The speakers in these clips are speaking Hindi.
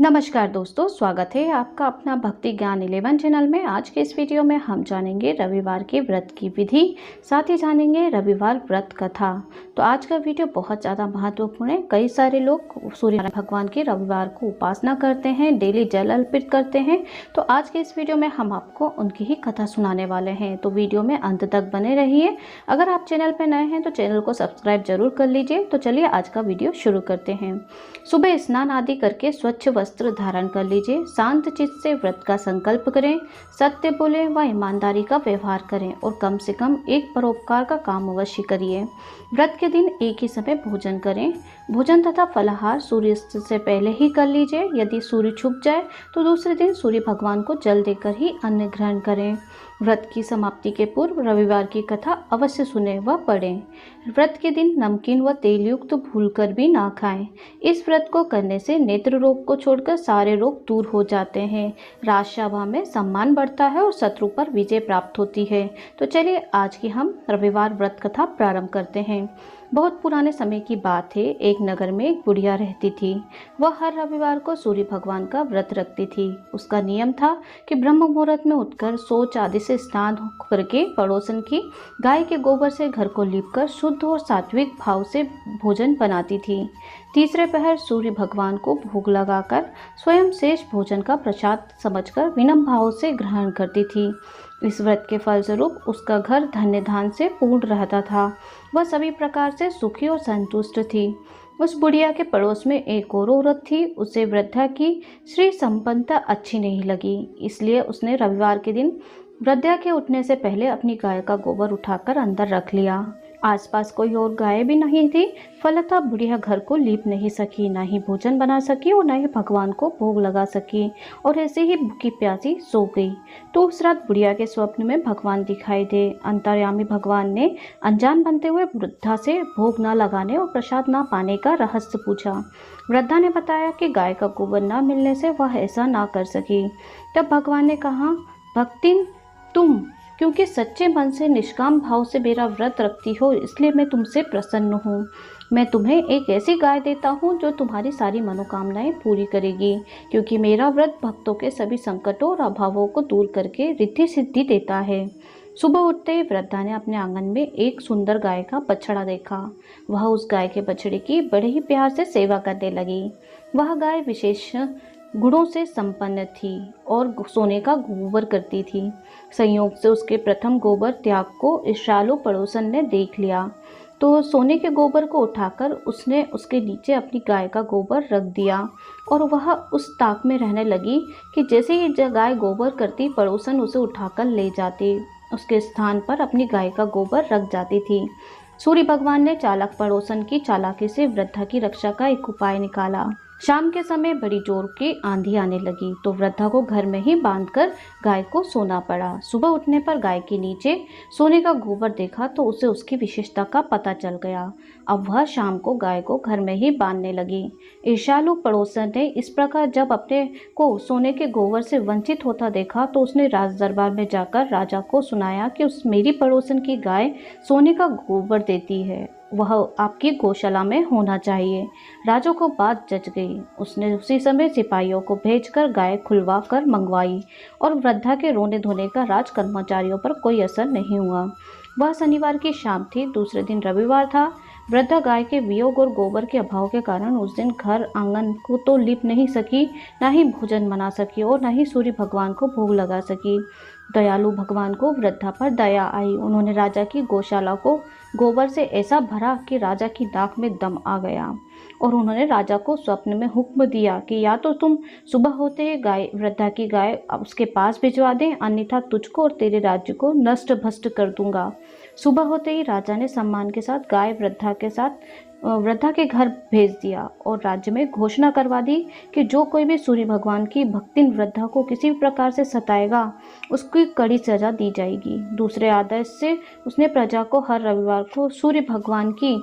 नमस्कार दोस्तों, स्वागत है आपका अपना भक्ति ज्ञान 11 चैनल में। आज के इस वीडियो में हम जानेंगे रविवार के व्रत की विधि, साथ ही जानेंगे रविवार व्रत कथा। तो आज का वीडियो बहुत ज़्यादा महत्वपूर्ण है। कई सारे लोग सूर्य भगवान की रविवार को उपासना करते हैं, डेली जल अर्पित करते हैं। तो आज के इस वीडियो में हम आपको उनकी ही कथा सुनाने वाले हैं, तो वीडियो में अंत तक बने रहिए। अगर आप चैनल पर नए हैं तो चैनल को सब्सक्राइब जरूर कर लीजिए। तो चलिए आज का वीडियो शुरू करते हैं। सुबह स्नान आदि करके स्वच्छ वस्त्र धारण कर लीजिए। शांत चित्त से व्रत का संकल्प करें, सत्य बोलें व ईमानदारी का व्यवहार करें और कम से कम एक परोपकार का काम अवश्य करिए। व्रत के दिन एक ही समय भोजन करें। भोजन तथा फलाहार सूर्यास्त से पहले ही कर लीजिए। यदि सूर्य छुप जाए तो दूसरे दिन सूर्य भगवान को जल देकर ही अन्न ग्रहण करें। व्रत की समाप्ति के पूर्व रविवार की कथा अवश्य सुने व पढ़ें। व्रत के दिन नमकीन व तेल युक्त भूलकर भी ना खाएं। इस व्रत को करने से नेत्र रोग को छोड़कर सारे रोग दूर हो जाते हैं, राजसभा में सम्मान बढ़ता है और शत्रु पर विजय प्राप्त होती है। तो चलिए आज की हम रविवार व्रत कथा प्रारंभ करते हैं। बहुत पुराने समय की बात है। एक नगर में एक बुढ़िया रहती थी। वह हर रविवार को सूर्य भगवान का व्रत रखती थी। उसका नियम था कि ब्रह्म मुहूर्त में उठकर शौच आदि से स्नान करके पड़ोसन की गाय के गोबर से घर को लीपकर शुद्ध और सात्विक भाव से भोजन बनाती थी। तीसरे पहर सूर्य भगवान को भोग लगाकर स्वयं शेष भोजन का प्रसाद समझकर विनम्र भाव से ग्रहण करती थी। इस व्रत के फलस्वरूप उसका घर धन्य धान से पूर्ण रहता था। वह सभी प्रकार से सुखी और संतुष्ट थी। उस बुढ़िया के पड़ोस में एक और औरत थी। उसे वृद्धा की श्री संपन्नता अच्छी नहीं लगी, इसलिए उसने रविवार के दिन वृद्धा के उठने से पहले अपनी गाय का गोबर उठाकर अंदर रख लिया। आसपास कोई और गाय भी नहीं थी। फलतः बुढ़िया घर को लीप नहीं सकी, ना ही भोजन बना सकी और न ही भगवान को भोग लगा सकी और ऐसे ही भूखी प्यासी सो गई। तो उस रात बुढ़िया के स्वप्न में भगवान दिखाई दे। अंतर्यामी भगवान ने अनजान बनते हुए वृद्धा से भोग न लगाने और प्रसाद न पाने का रहस्य पूछा। वृद्धा ने बताया कि गाय का गोबर न मिलने से वह ऐसा ना कर सकी। तब भगवान ने कहा, भक्तिन तुम क्योंकि सच्चे मन से निष्काम भाव से मेरा व्रत रखती हो, इसलिए मैं तुमसे प्रसन्न हूँ। मैं तुम्हें एक ऐसी गाय देता हूँ जो तुम्हारी सारी मनोकामनाएं पूरी करेगी, क्योंकि मेरा व्रत भक्तों के सभी संकटों और अभावों को दूर करके रिद्धि सिद्धि देता है। सुबह उठते ही वृद्धा ने अपने आंगन में एक सुंदर गाय का बछड़ा देखा। वह उस गाय के बछड़े की बड़े ही प्यार से सेवा करने लगी। वह गाय विशेष गुणों से संपन्न थी और सोने का गोबर करती थी। संयोग से उसके प्रथम गोबर त्याग को ईर्ष्यालु पड़ोसन ने देख लिया, तो सोने के गोबर को उठाकर उसने उसके नीचे अपनी गाय का गोबर रख दिया और वह उस ताक में रहने लगी कि जैसे ही गाय गोबर करती पड़ोसन उसे उठाकर ले जाती, उसके स्थान पर अपनी गाय का गोबर रख जाती थी। सूर्य भगवान ने चालाक पड़ोसन की चालाकी से वृद्धा की रक्षा का एक उपाय निकाला। शाम के समय बड़ी जोर की आंधी आने लगी, तो वृद्धा को घर में ही बांधकर गाय को सोना पड़ा। सुबह उठने पर गाय के नीचे सोने का गोबर देखा तो उसे उसकी विशेषता का पता चल गया। अब वह शाम को गाय को घर में ही बांधने लगी। ईर्ष्यालु पड़ोसन ने इस प्रकार जब अपने को सोने के गोबर से वंचित होता देखा तो उसने राज दरबार में जाकर राजा को सुनाया कि उस मेरी पड़ोसन की गाय सोने का गोबर देती है, वह आपकी गौशाला में होना चाहिए। राजा को बात जच गई। उसने उसी समय सिपाहियों को भेजकर गाय खुलवा कर मंगवाई और वृद्धा के रोने धोने का राज कर्मचारियों पर कोई असर नहीं हुआ। वह शनिवार की शाम थी। दूसरे दिन रविवार था। वृद्धा गाय के वियोग और गोबर के अभाव के कारण उस दिन घर आंगन को तो लीप नहीं सकी, न ही भोजन बना सकी और न ही सूर्य भगवान को भोग लगा सकी। दयालु भगवान को वृद्धा पर दया आई। उन्होंने राजा की गौशाला को गोबर से ऐसा भरा कि राजा की नाक में दम आ गया और उन्होंने राजा को स्वप्न में हुक्म दिया कि या तो तुम सुबह होते ही गाय वृद्धा की गाय उसके पास भिजवा दें, अन्यथा तुझको और तेरे राज्य को नष्ट भ्रष्ट कर दूंगा। सुबह होते ही राजा ने सम्मान के साथ गाय वृद्धा के घर भेज दिया और राज्य में घोषणा करवा दी कि जो कोई भी सूर्य भगवान की भक्तिन वृद्धा को किसी भी प्रकार से सताएगा उसकी कड़ी सजा दी जाएगी। दूसरे आदेश से उसने प्रजा को हर रविवार को सूर्य भगवान की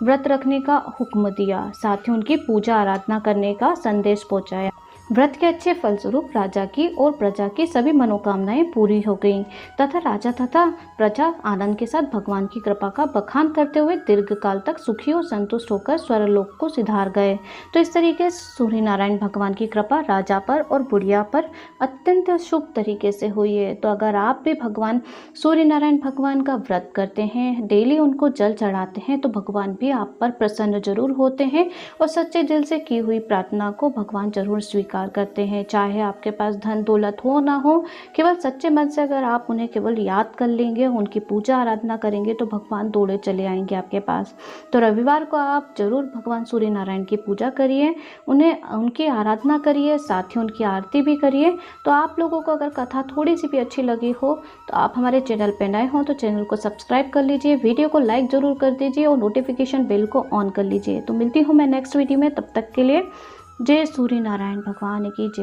व्रत रखने का हुक्म दिया, साथ ही उनकी पूजा आराधना करने का संदेश पहुंचाया। व्रत के अच्छे फलस्वरूप राजा की और प्रजा की सभी मनोकामनाएं पूरी हो गईं तथा राजा तथा प्रजा आनंद के साथ भगवान की कृपा का बखान करते हुए दीर्घकाल तक सुखी और संतुष्ट होकर स्वर्गलोक को सिधार गए। तो इस तरीके से सूर्य नारायण भगवान की कृपा राजा पर और बुढ़िया पर अत्यंत शुभ तरीके से हुई है। तो अगर आप भी भगवान सूर्य नारायण भगवान का व्रत करते हैं, डेली उनको जल चढ़ाते हैं, तो भगवान भी आप पर प्रसन्न जरूर होते हैं और सच्चे दिल से की हुई प्रार्थना को भगवान जरूर स्वीकार करते हैं। चाहे आपके पास धन दौलत हो ना हो, केवल सच्चे मन से अगर आप उन्हें केवल याद कर लेंगे, उनकी पूजा आराधना करेंगे, तो भगवान दौड़े चले आएंगे आपके पास। तो रविवार को आप जरूर भगवान सूर्य नारायण की पूजा करिए, उनकी आराधना करिए, साथ ही उनकी आरती भी करिए। तो आप लोगों को अगर कथा थोड़ी सी भी अच्छी लगी हो तो आप हमारे चैनल पर नए हो तो चैनल को सब्सक्राइब कर लीजिए, वीडियो को लाइक ज़रूर कर दीजिए और नोटिफिकेशन बेल को ऑन कर लीजिए। तो मिलती हूँ मैं नेक्स्ट वीडियो में, तब तक के लिए जय सूर्य नारायण भगवान की जय।